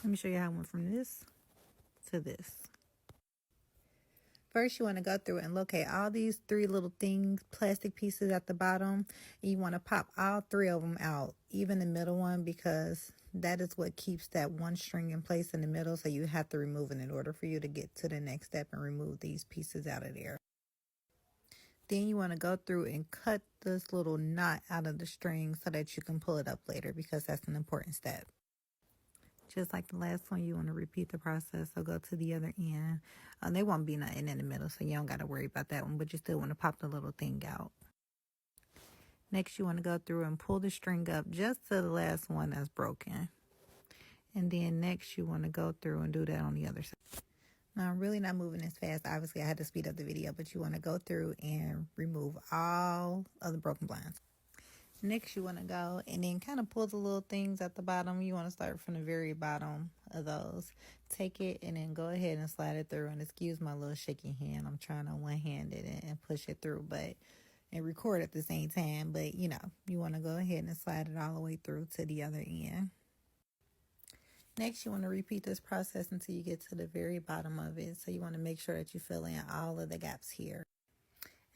Let me show you how I went from this to this. First, you want to go through and locate all these 3 little things, plastic pieces at the bottom. And you want to pop all 3 of them out, even the middle one, because that is what keeps that one string in place in the middle. So you have to remove it in order for you to get to the next step and remove these pieces out of there. Then you want to go through and cut this little knot out of the string so that you can pull it up later, because that's an important step. Just like the last one, you want to repeat the process. So go to the other end. There won't be nothing in the middle, so you don't got to worry about that one, but you still want to pop the little thing out. Next, you want to go through and pull the string up just to the last one that's broken. And then next, you want to go through and do that on the other side. Now, I'm really not moving as fast. Obviously, I had to speed up the video, but you want to go through and remove all of the broken blinds. Next, you want to go and then kind of pull the little things at the bottom. You want to start from the very bottom of those. Take it and then go ahead and slide it through. And excuse my little shaky hand. I'm trying to one-hand it and push it through, and record at the same time. But, you want to go ahead and slide it all the way through to the other end. Next, you want to repeat this process until you get to the very bottom of it. So you want to make sure that you fill in all of the gaps here.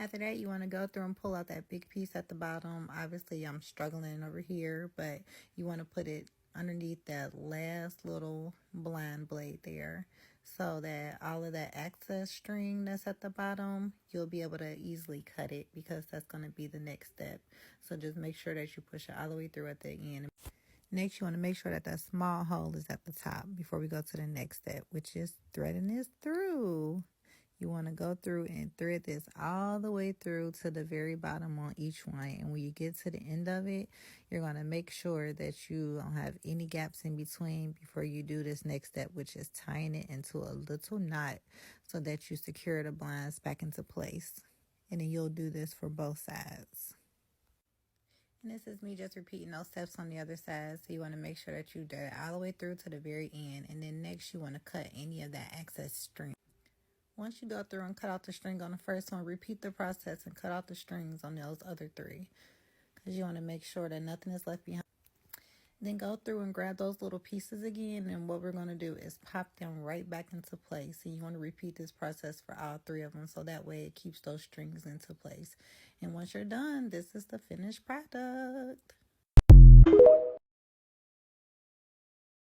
After that, you want to go through and pull out that big piece at the bottom. Obviously, I'm struggling over here, but you want to put it underneath that last little blind blade there so that all of that excess string that's at the bottom, you'll be able to easily cut it, because that's going to be the next step. So just make sure that you push it all the way through at the end. Next, you want to make sure that small hole is at the top before we go to the next step, which is threading this through. You want to go through and thread this all the way through to the very bottom on each one. And when you get to the end of it, you're going to make sure that you don't have any gaps in between before you do this next step, which is tying it into a little knot so that you secure the blinds back into place. And then you'll do this for both sides. And this is me just repeating those steps on the other side. So you want to make sure that you do it all the way through to the very end. And then next, you want to cut any of that excess string. Once you go through and cut out the string on the first one, repeat the process and cut out the strings on those other 3, because you want to make sure that nothing is left behind. Then go through and grab those little pieces again, and what we're going to do is pop them right back into place. And you want to repeat this process for all 3 of them, so that way it keeps those strings into place. And once you're done, this is the finished product.